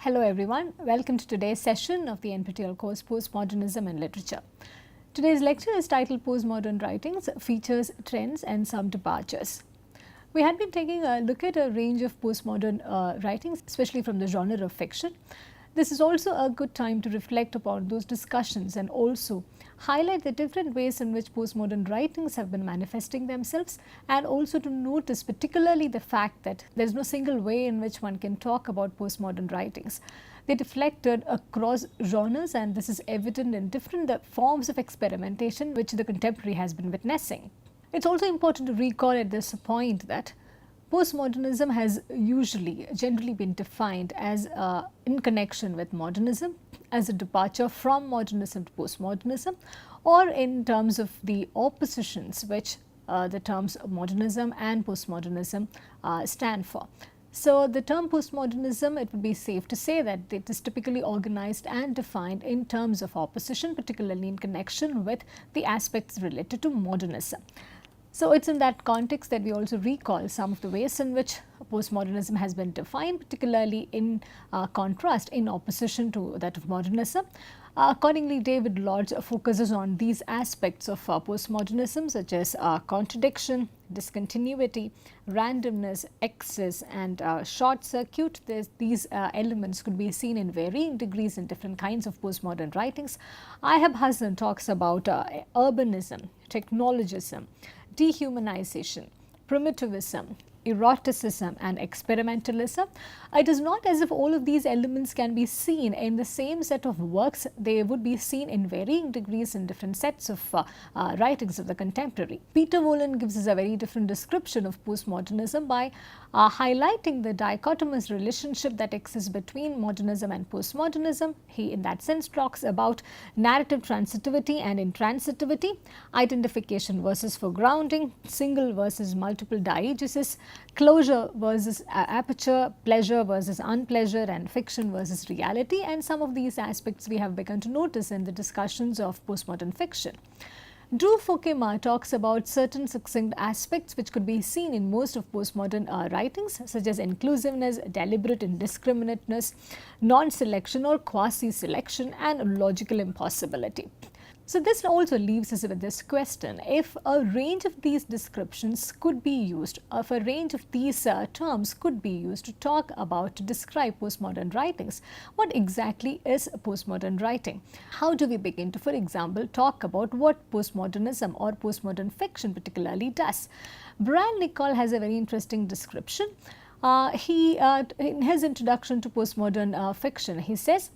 Hello everyone, welcome to today's session of the NPTEL course Postmodernism and Literature. Today's lecture is titled Postmodern Writings, Features, Trends and Some Departures. We had been taking a look at a range of postmodern writings, especially from the genre of fiction. This is also a good time to reflect upon those discussions and also highlight the different ways in which postmodern writings have been manifesting themselves, and also to notice particularly the fact that there is no single way in which one can talk about postmodern writings. They deflected across genres, and this is evident in different forms of experimentation which the contemporary has been witnessing. It's also important to recall at this point that postmodernism has generally been defined as in connection with modernism, as a departure from modernism to postmodernism, or in terms of the oppositions which the terms modernism and postmodernism stand for. So, the term postmodernism, it would be safe to say that it is typically organized and defined in terms of opposition, particularly in connection with the aspects related to modernism. So, it is in that context that we also recall some of the ways in which postmodernism has been defined, particularly in contrast, in opposition to that of modernism. Accordingly, David Lodge focuses on these aspects of postmodernism, such as contradiction, discontinuity, randomness, excess and short circuit. These elements could be seen in varying degrees in different kinds of postmodern writings. Ihab Hassan talks about urbanism, technologism, dehumanization, primitivism, eroticism and experimentalism. It is not as if all of these elements can be seen in the same set of works. They would be seen in varying degrees in different sets of writings of the contemporary. Peter Wolin gives us a very different description of postmodernism by highlighting the dichotomous relationship that exists between modernism and postmodernism. He in that sense talks about narrative transitivity and intransitivity, identification versus foregrounding, single versus multiple diegesis, closure versus aperture, pleasure versus unpleasure, and fiction versus reality, and some of these aspects we have begun to notice in the discussions of postmodern fiction. Drew Fokema talks about certain succinct aspects which could be seen in most of postmodern writings, such as inclusiveness, deliberate indiscriminateness, non-selection or quasi-selection, and logical impossibility. So, this also leaves us with this question: if a range of these descriptions could be used, if a range of these terms could be used to talk about, to describe postmodern writings, what exactly is postmodern writing? How do we begin to, for example, talk about what postmodernism or postmodern fiction particularly does? Brian Niccol has a very interesting description. In his introduction to postmodern fiction, he says,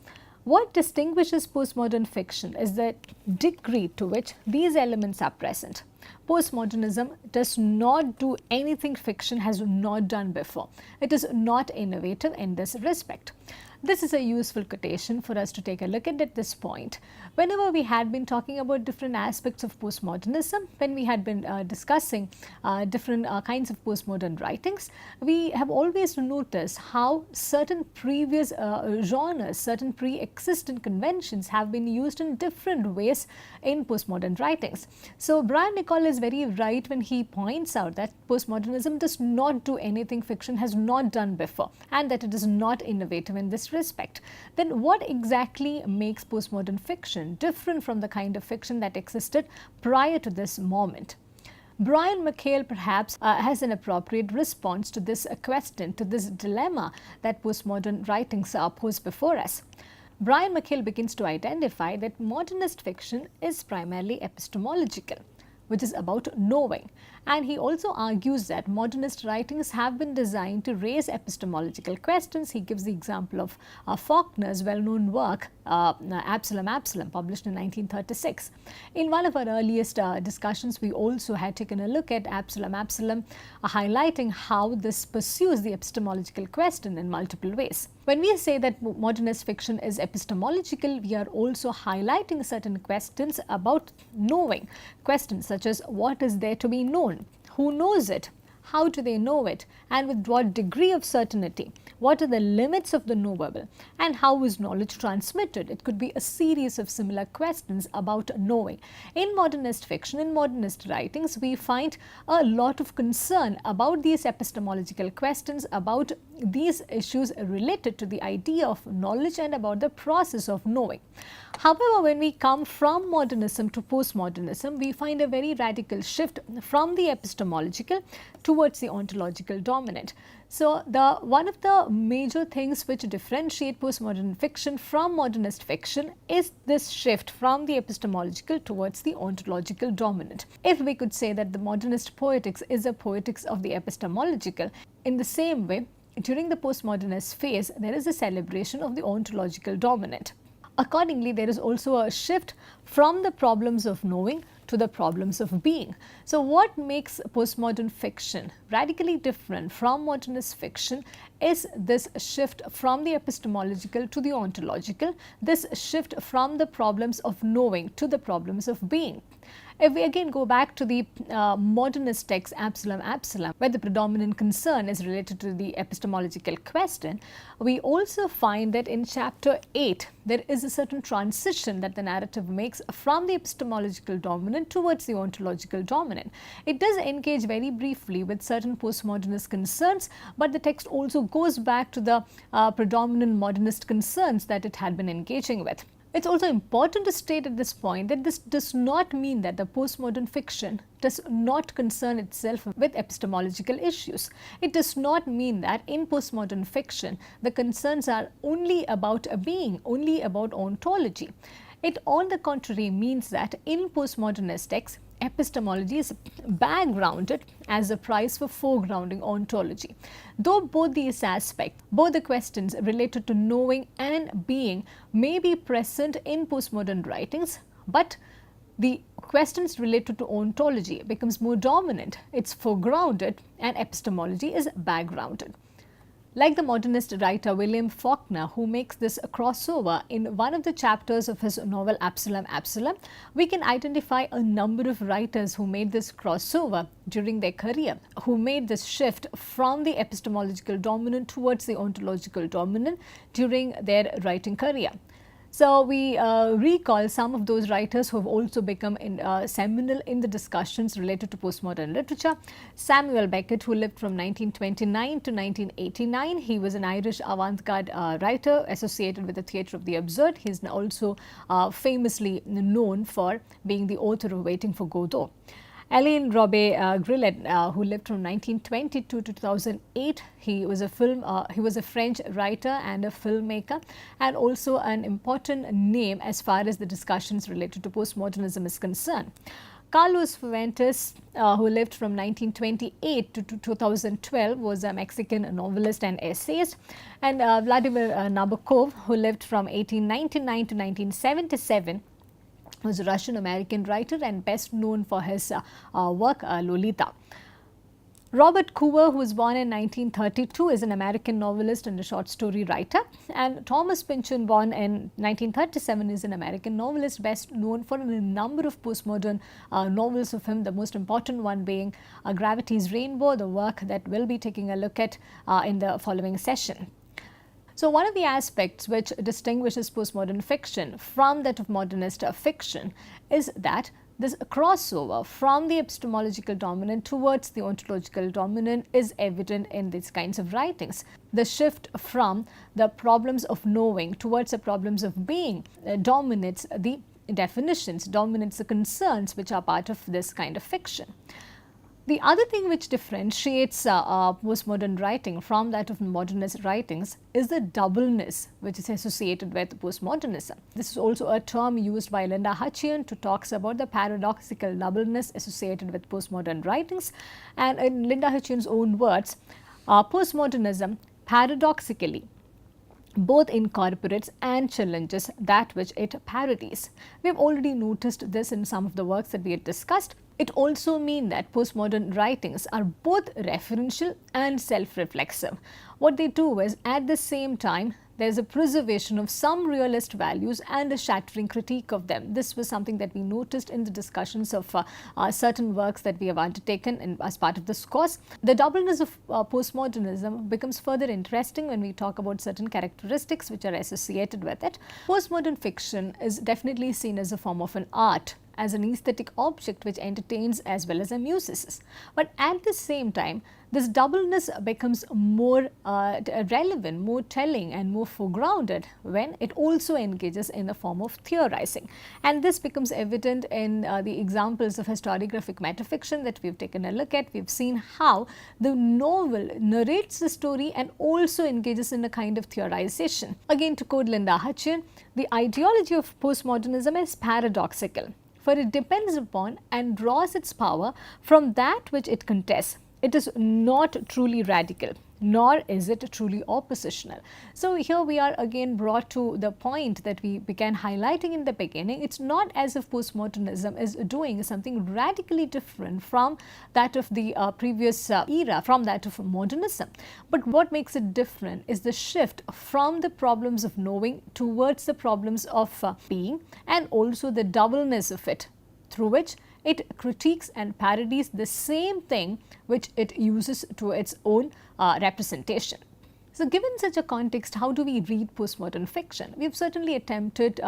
what distinguishes postmodern fiction is the degree to which these elements are present. Postmodernism does not do anything fiction has not done before. It is not innovative in this respect. This is a useful quotation for us to take a look at this point. Whenever we had been talking about different aspects of postmodernism, when we had been discussing different kinds of postmodern writings, we have always noticed how certain previous genres, certain pre-existent conventions have been used in different ways in postmodern writings. So, Brian Niccol is very right when he points out that postmodernism does not do anything fiction has not done before, and that it is not innovative in this respect. Then what exactly makes postmodern fiction different from the kind of fiction that existed prior to this moment? Brian McHale perhaps has an appropriate response to this question, to this dilemma that postmodern writings pose before us. Brian McHale begins to identify that modernist fiction is primarily epistemological, which is about knowing, and he also argues that modernist writings have been designed to raise epistemological questions. He gives the example of Faulkner's well-known work Absalom, published in 1936. In one of our earliest discussions, we also had taken a look at Absalom, highlighting how this pursues the epistemological question in multiple ways. When we say that modernist fiction is epistemological, we are also highlighting certain questions about knowing, questions such as what is there to be known, who knows it, How do they know it, and with what degree of certainty? What are the limits of the knowable, and how is knowledge transmitted? It could be a series of similar questions about knowing. In modernist fiction, in modernist writings, we find a lot of concern about these epistemological questions, about these issues related to the idea of knowledge and about the process of knowing. However, when we come from modernism to postmodernism, we find a very radical shift from the epistemological towards the ontological dominant. So, one of the major things which differentiate postmodern fiction from modernist fiction is this shift from the epistemological towards the ontological dominant. If we could say that the modernist poetics is a poetics of the epistemological, in the same way, during the postmodernist phase, there is a celebration of the ontological dominant. Accordingly, there is also a shift from the problems of knowing to the problems of being. So, what makes postmodern fiction radically different from modernist fiction is this shift from the epistemological to the ontological, this shift from the problems of knowing to the problems of being. If we again go back to the modernist text Absalom, where the predominant concern is related to the epistemological question, we also find that in chapter 8 there is a certain transition that the narrative makes from the epistemological dominant towards the ontological dominant. It does engage very briefly with certain postmodernist concerns, but the text also goes back to the predominant modernist concerns that it had been engaging with. It's also important to state at this point that this does not mean that the postmodern fiction does not concern itself with epistemological issues. It does not mean that in postmodern fiction the concerns are only about a being, only about ontology. It on the contrary means that in postmodernist texts, epistemology is backgrounded as a prize for foregrounding ontology. Though both these aspects, both the questions related to knowing and being may be present in postmodern writings, but the questions related to ontology becomes more dominant, it's foregrounded, and epistemology is backgrounded. Like the modernist writer William Faulkner, who makes this crossover in one of the chapters of his novel Absalom, we can identify a number of writers who made this crossover during their career, who made this shift from the epistemological dominant towards the ontological dominant during their writing career. So, we recall some of those writers who have also become seminal in the discussions related to postmodern literature. Samuel Beckett, who lived from 1929 to 1989, he was an Irish avant-garde writer associated with the theatre of the absurd. He is also famously known for being the author of Waiting for Godot. Alain Robbe-Grillet, who lived from 1922 to 2008, he was a French writer and a filmmaker, and also an important name as far as the discussions related to postmodernism is concerned. Carlos Fuentes, who lived from 1928 to 2012, was a Mexican novelist and essayist, and Vladimir Nabokov, who lived from 1899 to 1977, was a Russian-American writer and best known for his work Lolita. Robert Coover, who was born in 1932, is an American novelist and a short story writer, and Thomas Pynchon, born in 1937, is an American novelist best known for a number of postmodern novels of him, the most important one being Gravity's Rainbow, the work that we'll be taking a look at in the following session. So, one of the aspects which distinguishes postmodern fiction from that of modernist fiction is that this crossover from the epistemological dominant towards the ontological dominant is evident in these kinds of writings. The shift from the problems of knowing towards the problems of being dominates the definitions, dominates the concerns which are part of this kind of fiction. The other thing which differentiates postmodern writing from that of modernist writings is the doubleness which is associated with postmodernism. This is also a term used by Linda Hutcheon to talk about the paradoxical doubleness associated with postmodern writings, and in Linda Hutcheon's own words, postmodernism paradoxically both incorporates and challenges that which it parodies. We have already noticed this in some of the works that we had discussed. It also means that postmodern writings are both referential and self-reflexive. What they do is, at the same time, there is a preservation of some realist values and a shattering critique of them. This was something that we noticed in the discussions of certain works that we have undertaken as part of this course. The doubleness of postmodernism becomes further interesting when we talk about certain characteristics which are associated with it. Postmodern fiction is definitely seen as a form of an art, as an aesthetic object which entertains as well as amuses. But at the same time, this doubleness becomes more relevant, more telling and more foregrounded when it also engages in the form of theorizing. And this becomes evident in the examples of historiographic metafiction that we have taken a look at. We have seen how the novel narrates the story and also engages in a kind of theorization. Again, to quote Linda Hutcheon, the ideology of postmodernism is paradoxical, for it depends upon and draws its power from that which it contests. It is not truly radical, nor is it truly oppositional. So here we are again brought to the point that we began highlighting in the beginning. It's not as if postmodernism is doing something radically different from that of the previous era, from that of modernism. But what makes it different is the shift from the problems of knowing towards the problems of being, and also the doubleness of it, through which it critiques and parodies the same thing which it uses to its own representation. So given such a context, how do we read postmodern fiction? We have certainly attempted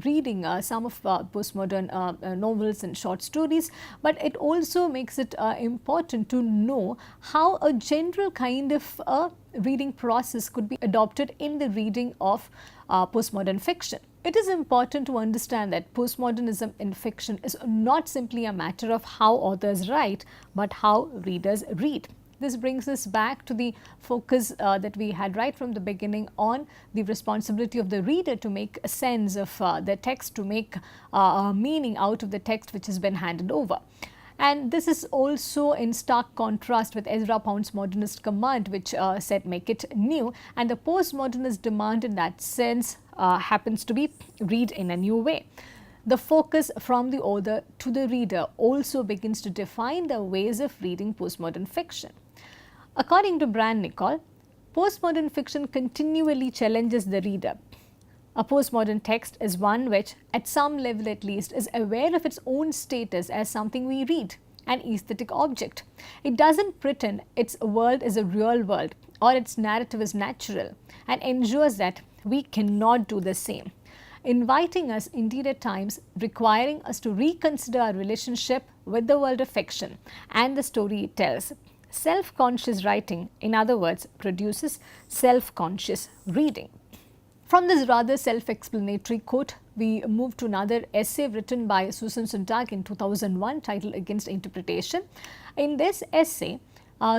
reading some of postmodern novels and short stories, but it also makes it important to know how a general kind of reading process could be adopted in the reading of postmodern fiction. It is important to understand that postmodernism in fiction is not simply a matter of how authors write, but how readers read. This brings us back to the focus that we had right from the beginning on the responsibility of the reader to make a sense of the text, to make a meaning out of the text which has been handed over. And this is also in stark contrast with Ezra Pound's modernist command, which said make it new, and the postmodernist demand in that sense happens to be read in a new way. The focus from the author to the reader also begins to define the ways of reading postmodern fiction. According to Brand Nicol, postmodern fiction continually challenges the reader. A postmodern text is one which, at some level at least, is aware of its own status as something we read, an aesthetic object. It doesn't pretend its world is a real world or its narrative is natural, and ensures that we cannot do the same, inviting us indeed at times, requiring us to reconsider our relationship with the world of fiction and the story it tells. Self-conscious writing, in other words, produces self-conscious reading. From this rather self-explanatory quote, we move to another essay written by Susan Sontag in 2001 titled Against Interpretation. In this essay,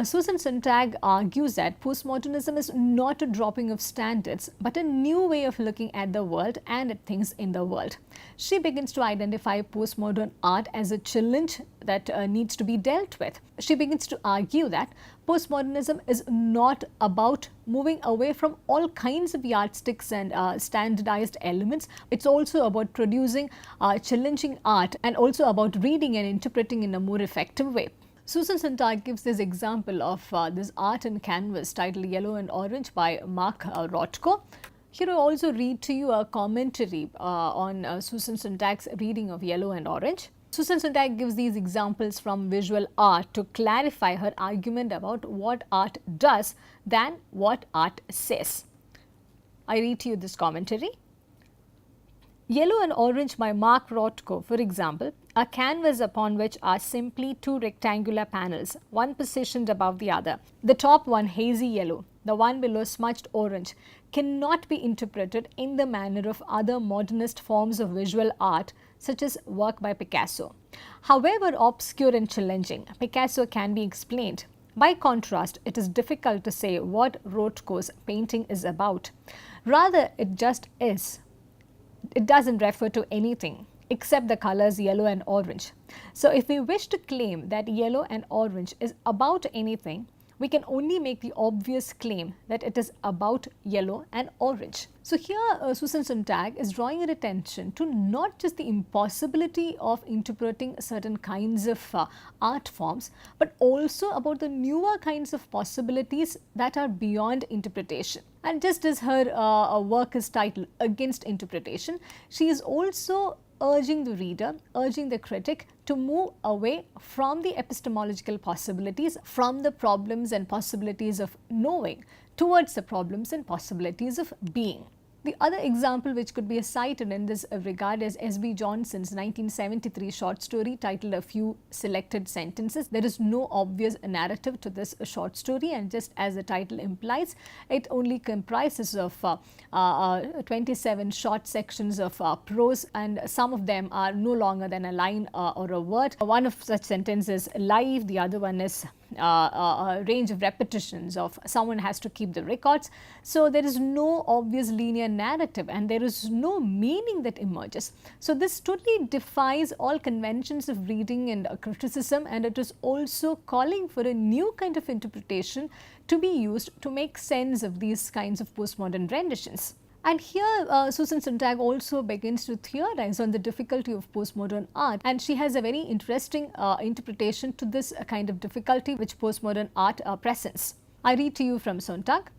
Susan Sontag argues that postmodernism is not a dropping of standards, but a new way of looking at the world and at things in the world. She begins to identify postmodern art as a challenge that needs to be dealt with. She begins to argue that postmodernism is not about moving away from all kinds of yardsticks and standardized elements. It's also about producing challenging art, and also about reading and interpreting in a more effective way. Susan Sontag gives this example of this art in canvas titled Yellow and Orange by Mark Rothko. Here I also read to you a commentary on Susan Sontag's reading of Yellow and Orange. Susan Sontag gives these examples from visual art to clarify her argument about what art does than what art says. I read to you this commentary. Yellow and Orange by Mark Rothko, for example, a canvas upon which are simply two rectangular panels, one positioned above the other. The top one hazy yellow, the one below smudged orange, cannot be interpreted in the manner of other modernist forms of visual art such as work by Picasso. However obscure and challenging, Picasso can be explained. By contrast, it is difficult to say what Rothko's painting is about. Rather, it just is. It doesn't refer to anything except the colors yellow and orange. So if we wish to claim that yellow and orange is about anything, we can only make the obvious claim that it is about yellow and orange. So here Susan Sontag is drawing our attention to not just the impossibility of interpreting certain kinds of art forms, but also about the newer kinds of possibilities that are beyond interpretation. And just as her work is titled Against Interpretation, she is also urging the reader, urging the critic to move away from the epistemological possibilities, from the problems and possibilities of knowing, towards the problems and possibilities of being. The other example which could be cited in this regard is S.B. Johnson's 1973 short story titled A Few Selected Sentences. There is no obvious narrative to this short story, and just as the title implies, it only comprises of 27 short sections of prose, and some of them are no longer than a line or a word. One of such sentences is live, the other one is a range of repetitions of someone has to keep the records. So there is no obvious linear narrative and there is no meaning that emerges. So this totally defies all conventions of reading and criticism, and it is also calling for a new kind of interpretation to be used to make sense of these kinds of postmodern renditions. And here Susan Sontag also begins to theorize on the difficulty of postmodern art, and she has a very interesting interpretation to this kind of difficulty which postmodern art presents. I read to you from Sontag.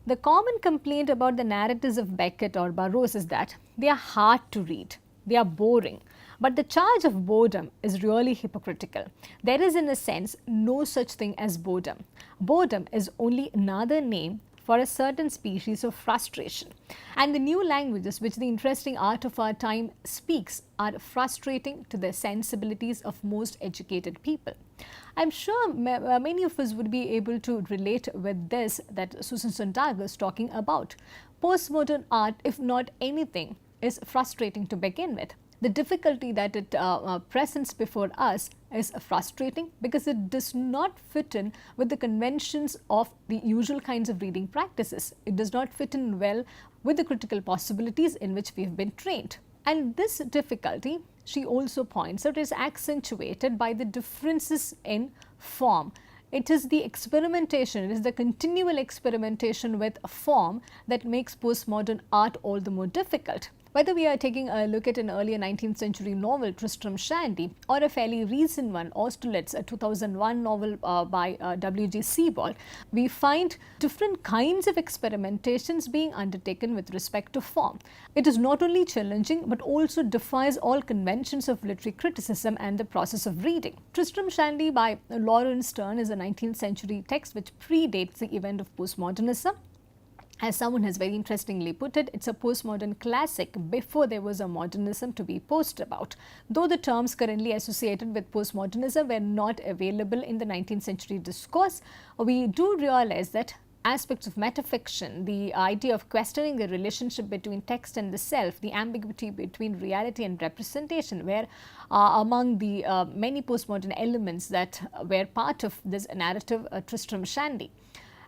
The common complaint about the narratives of Beckett or Burroughs is that they are hard to read, they are boring. But the charge of boredom is really hypocritical. There is in a sense no such thing as boredom. Boredom is only another name for a certain species of frustration. And the new languages which the interesting art of our time speaks are frustrating to the sensibilities of most educated people. I'm sure many of us would be able to relate with this that Susan Sontag is talking about. Postmodern art, if not anything, is frustrating to begin with. The difficulty that it presents before us is frustrating because it does not fit in with the conventions of the usual kinds of reading practices. It does not fit in well with the critical possibilities in which we have been trained. And this difficulty, she also points out, is accentuated by the differences in form. It is the experimentation, it is the continual experimentation with form that makes postmodern art all the more difficult. Whether we are taking a look at an earlier 19th century novel, Tristram Shandy, or a fairly recent one, Australis, a 2001 novel by W.G. Sebald, we find different kinds of experimentations being undertaken with respect to form. It is not only challenging but also defies all conventions of literary criticism and the process of reading. Tristram Shandy by Lawrence Sterne is a 19th century text which predates the event of postmodernism. As someone has very interestingly put it, it's a postmodern classic before there was a modernism to be boast about. Though the terms currently associated with postmodernism were not available in the 19th century discourse, we do realize that aspects of metafiction, the idea of questioning the relationship between text and the self, the ambiguity between reality and representation were among the many postmodern elements that were part of this narrative Tristram Shandy.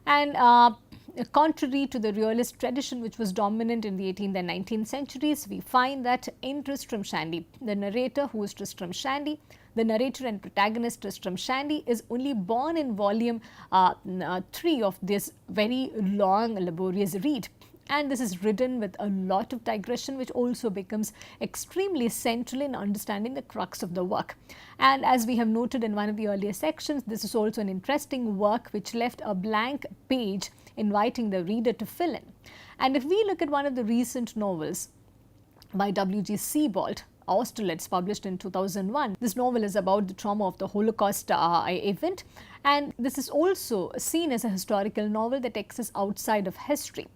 And contrary to the realist tradition which was dominant in the 18th and 19th centuries, we find that in Tristram Shandy, the narrator, who is Tristram Shandy, the narrator and protagonist Tristram Shandy, is only born in volume 3 of this very long, laborious read. And this is written with a lot of digression, which also becomes extremely central in understanding the crux of the work. And as we have noted in one of the earlier sections, this is also an interesting work which left a blank page inviting the reader to fill in. And if we look at one of the recent novels by W.G. Sebald, Australis, published in 2001. This novel is about the trauma of the Holocaust event, and this is also seen as a historical novel that exists outside of history.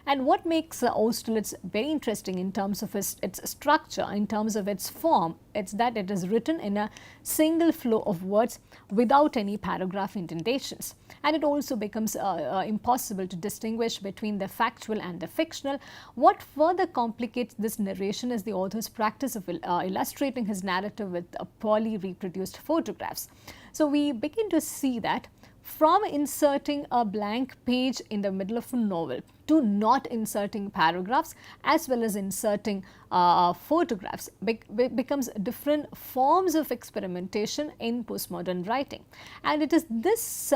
And what makes Australis very interesting in terms of its structure, in terms of its form, it's that it is written in a single flow of words without any paragraph indentations. And it also becomes impossible to distinguish between the factual and the fictional. What further complicates this narration is the author's practice of illustrating his narrative with poorly reproduced photographs. So we begin to see that from inserting a blank page in the middle of a novel, to not inserting paragraphs as well as inserting photographs becomes different forms of experimentation in postmodern writing. And it is this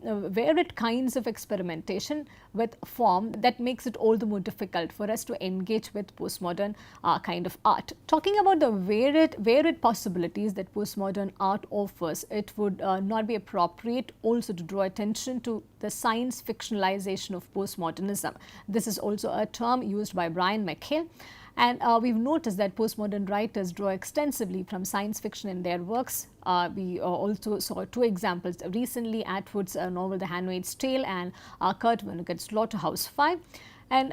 varied kinds of experimentation with form that makes it all the more difficult for us to engage with postmodern kind of art. Talking about the varied possibilities that postmodern art offers, it would not be appropriate also to draw attention to the science fictionalization of postmodernism. This is also a term used by Brian McHale. And we've noticed that postmodern writers draw extensively from science fiction in their works. We also saw two examples recently: Atwood's novel The Handmaid's Tale and Kurt Vonnegut's Slaughterhouse-Five. And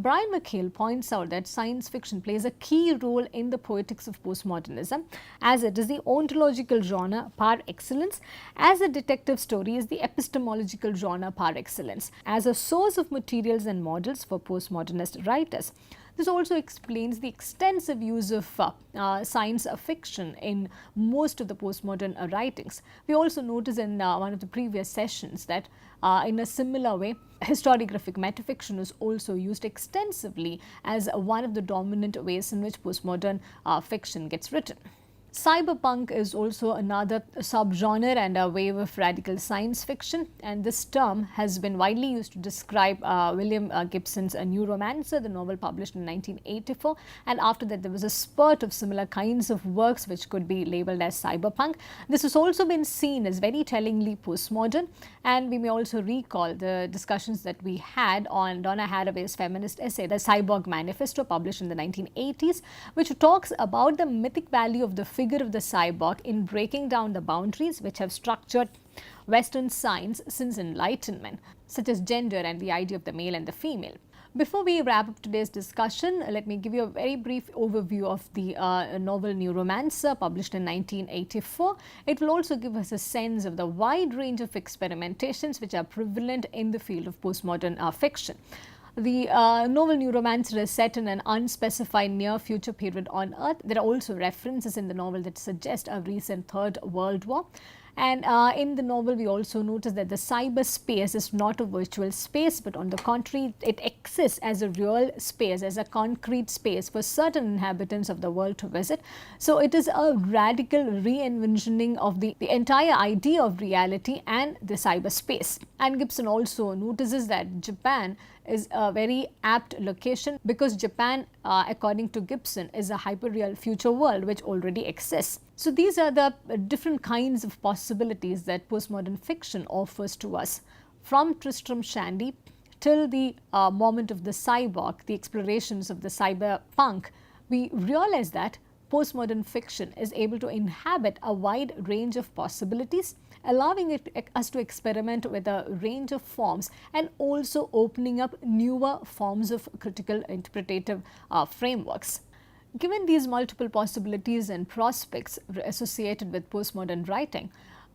Brian McHale points out that science fiction plays a key role in the poetics of postmodernism, as it is the ontological genre par excellence, as a detective story is the epistemological genre par excellence, as a source of materials and models for postmodernist writers. This also explains the extensive use of science fiction in most of the postmodern writings. We also noticed in one of the previous sessions that in a similar way, historiographic metafiction is also used extensively as one of the dominant ways in which postmodern fiction gets written. Cyberpunk is also another subgenre and a wave of radical science fiction, and this term has been widely used to describe William Gibson's Neuromancer, the novel published in 1984, and after that there was a spurt of similar kinds of works which could be labelled as cyberpunk. This has also been seen as very tellingly postmodern, and we may also recall the discussions that we had on Donna Haraway's feminist essay, the Cyborg Manifesto, published in the 1980s, which talks about the mythic value of the figure of the cyborg in breaking down the boundaries which have structured Western science since Enlightenment, such as gender and the idea of the male and the female. Before we wrap up today's discussion, let me give you a very brief overview of the novel Neuromancer, published in 1984. It will also give us a sense of the wide range of experimentations which are prevalent in the field of postmodern fiction. The novel Neuromancer is set in an unspecified near future period on Earth. There are also references in the novel that suggest a recent Third World War. And in the novel, we also notice that the cyberspace is not a virtual space, but on the contrary, it exists as a real space, as a concrete space for certain inhabitants of the world to visit. So it is a radical re-envisioning of the entire idea of reality and the cyberspace. And Gibson also notices that Japan is a very apt location because Japan, according to Gibson, is a hyperreal future world which already exists. So these are the different kinds of possibilities that postmodern fiction offers to us. From Tristram Shandy till the moment of the cyborg, the explorations of the cyberpunk, we realize that postmodern fiction is able to inhabit a wide range of possibilities, allowing us to experiment with a range of forms and also opening up newer forms of critical interpretative frameworks. Given these multiple possibilities and prospects associated with postmodern writing,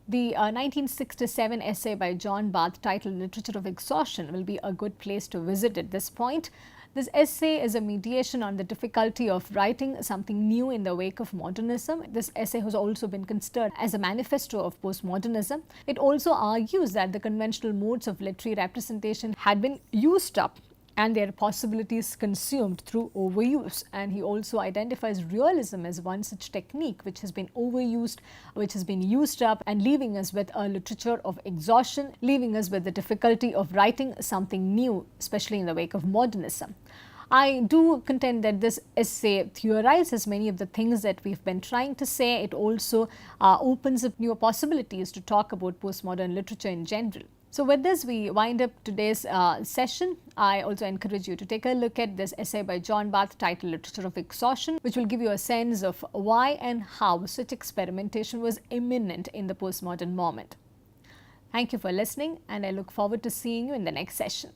the 1967 essay by John Barth titled Literature of Exhaustion will be a good place to visit at this point. This essay is a mediation on the difficulty of writing something new in the wake of modernism. This essay has also been considered as a manifesto of postmodernism. It also argues that the conventional modes of literary representation had been used up and their possibilities consumed through overuse. And he also identifies realism as one such technique which has been overused, which has been used up, and leaving us with a literature of exhaustion, leaving us with the difficulty of writing something new, especially in the wake of modernism. I do contend that this essay theorizes many of the things that we've been trying to say. It also opens up newer possibilities to talk about postmodern literature in general. So with this, we wind up today's session. I also encourage you to take a look at this essay by John Barth titled Literature of Exhaustion, which will give you a sense of why and how such experimentation was imminent in the postmodern moment. Thank you for listening, and I look forward to seeing you in the next session.